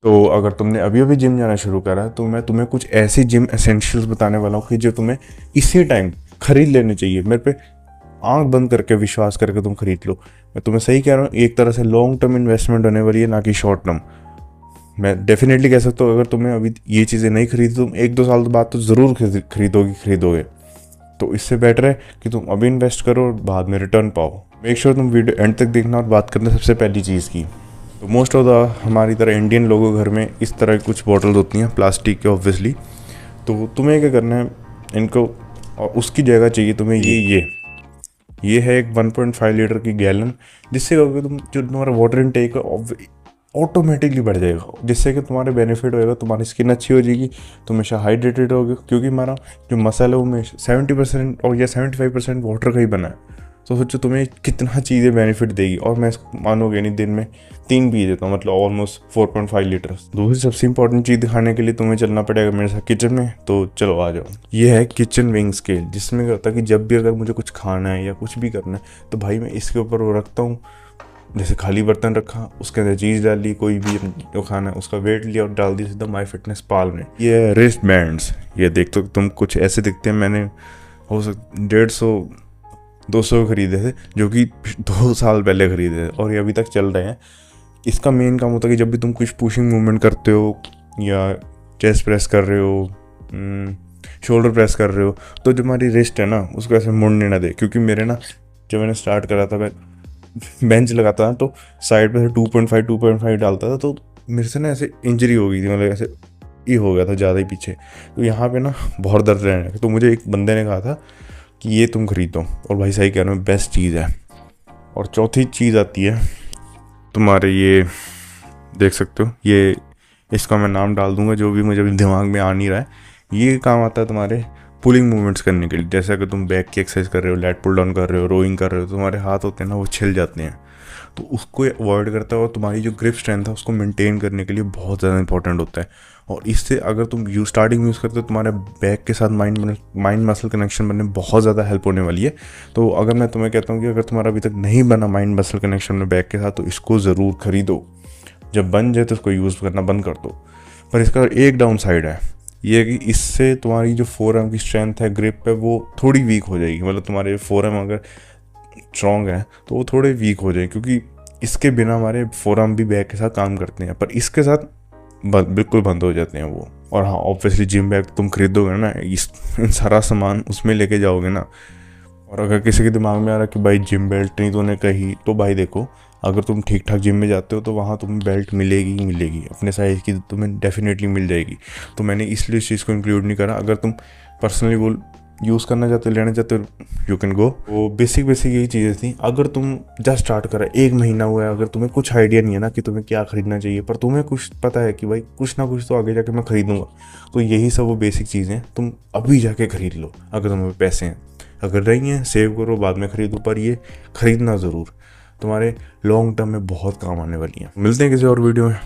तो अगर तुमने अभी अभी जिम जाना शुरू करा है तो मैं तुम्हें कुछ ऐसी जिम एसेंशियल्स बताने वाला हूँ कि जो तुम्हें इसी टाइम खरीद लेने चाहिए। मेरे पे आंख बंद करके विश्वास करके तुम खरीद लो। मैं तुम्हें सही कह रहा हूँ, एक तरह से लॉन्ग टर्म इन्वेस्टमेंट होने वाली है, ना कि शॉर्ट टर्म। मैं डेफिनेटली कह सकता हूँ अगर तुम्हें अभी ये चीज़ें नहीं खरीदी तुम 1-2 साल बाद तो ज़रूर खरीदोगे। तो इससे बेटर है कि तुम अभी इन्वेस्ट करो और बाद में रिटर्न पाओ। मेक श्योर तुम वीडियो एंड तक देखना। और बात करना सबसे पहली चीज़ की, तो मोस्ट ऑफ द हमारी तरह इंडियन लोगों के घर में इस तरह की कुछ बॉटल्स होती हैं प्लास्टिक के ऑब्वियसली। तो तुम्हें क्या करना है, इनको और उसकी जगह चाहिए तुम्हें ये है एक 1.5 लीटर की गैलन। जिससे कहोगे तुम जो तुम्हारा वाटर इनटेक है ऑटोमेटिकली बढ़ जाएगा, जिससे कि तुम्हारे बेनिफिट होएगा, तुम्हारी स्किन अच्छी हो जाएगी, तुम हमेशा हाइड्रेटेड होगे, क्योंकि हमारा जो मसल है वो 70% और या 75% वाटर का ही बना है। तो सोचो तुम्हें कितना चीज़ें बेनिफिट देगी। और मैं इसको मानोगे नहीं, दिन में 3 पी देता हूँ, मतलब ऑलमोस्ट 4.5 लीटर। दूसरी सबसे इंपॉर्टेंट चीज़ दिखाने के लिए तुम्हें चलना पड़ेगा मेरे साथ किचन में। तो चलो आ जाओ। ये है किचन विंग स्केल, जिसमें क्या होता है कि जब भी अगर मुझे कुछ खाना है या कुछ भी करना है तो भाई मैं इसके ऊपर वो रखता हूँ। जैसे खाली बर्तन रखा, उसके अंदर चीज़ डाल ली, कोई भी जो खाना है उसका वेट लिया और डाल दिया सीधा माई फिटनेस पाल में। ये रिस्ट बैंड्स, ये देख तो तुम कुछ ऐसे दिखते हैं। मैंने हो सकता 150-200 खरीदे थे, जो कि 2 साल पहले खरीदे थे और ये अभी तक चल रहे हैं। इसका मेन काम होता है कि जब भी तुम कुछ पुशिंग मूवमेंट करते हो या चेस्ट प्रेस कर रहे हो, शोल्डर प्रेस कर रहे हो, तो जो हमारी रिस्ट है ना उसको ऐसे मुड़ने ना दे। क्योंकि मेरे ना जब मैंने स्टार्ट करा था, मैं बेंच लगाता था तो साइड पे से 2.5 डालता था, तो मेरे से ना ऐसे इंजरी हो गई थी, मतलब ऐसे ये हो गया था ज़्यादा ही पीछे। तो यहाँ पे ना बहुत दर्द रहने लगा। तो मुझे एक बंदे ने कहा था कि ये तुम खरीदो, और भाई सही कह रहे हो, बेस्ट चीज़ है। और चौथी चीज़ आती है तुम्हारे, ये देख सकते हो, ये इसका मैं नाम डाल दूंगा, जो भी मुझे अभी दिमाग में आ नहीं रहा है। ये काम आता है तुम्हारे पुलिंग मूवमेंट्स करने के लिए। जैसे अगर तुम बैक की एक्सरसाइज कर रहे हो, लेट पुल डाउन कर रहे हो, रोइंग कर रहे हो, तो तुम्हारे हाथ होते हैं ना वो छिल जाते हैं। तो उसको अवॉइड करता है और तुम्हारी जो ग्रिप स्ट्रेंथ है उसको मेंटेन करने के लिए बहुत ज़्यादा इंपॉर्टेंट होता है। और इससे अगर तुम स्टार्टिंग यूज़ करते हो, तुम्हारे बैक के साथ माइंड मसल कनेक्शन बनने में बहुत ज़्यादा हेल्प होने वाली है। तो अगर मैं तुम्हें कहता हूँ कि अगर तुम्हारा अभी तक नहीं बना माइंड मसल कनेक्शन में बैक के साथ, तो इसको ज़रूर खरीदो। जब बन जाए तो इसको यूज़ करना बंद कर दो। पर इसका एक डाउन साइड है, ये है कि इससे तुम्हारी जो फोरआर्म की स्ट्रेंथ है, ग्रिप है, वो थोड़ी वीक हो जाएगी। मतलब तुम्हारे फोरआर्म अगर स्ट्रॉन्ग है तो वो थोड़े वीक हो जाए, क्योंकि इसके बिना हमारे फोरआर्म भी बैक के साथ काम करते हैं, पर इसके साथ बिल्कुल बंद हो जाते हैं वो। और हाँ, ऑब्वियसली जिम बैग तुम खरीदोगे ना, इस सारा सामान उसमें लेके जाओगे ना। और अगर किसी के दिमाग में आ रहा कि भाई जिम बेल्ट नहीं तूने कही, तो भाई देखो, अगर तुम ठीक ठाक जिम में जाते हो तो वहाँ तुम्हें बेल्ट मिलेगी ही मिलेगी, अपने साइज़ की तुम्हें डेफिनेटली मिल जाएगी। तो मैंने इसलिए इस चीज़ को इंक्लूड नहीं करा। अगर तुम पर्सनली वो यूज़ करना चाहते हो, लेना चाहते हो, यू कैन गो। वो बेसिक यही चीज़ें थी। अगर तुम जस्ट स्टार्ट करा, 1 महीना हुआ है, अगर तुम्हें कुछ आइडिया नहीं है ना कि तुम्हें क्या खरीदना चाहिए, पर तुम्हें कुछ पता है कि भाई कुछ ना कुछ तो आगे जाके मैं खरीदूंगा, तो यही सब वो बेसिक चीज़ें तुम अभी जाके खरीद लो। अगर तुम्हें पैसे हैं, अगर नहीं है सेव करो, बाद में खरीदो, पर ये खरीदना ज़रूर, तुम्हारे लॉन्ग टर्म में बहुत काम आने वाली है। मिलते हैं किसी और वीडियो में।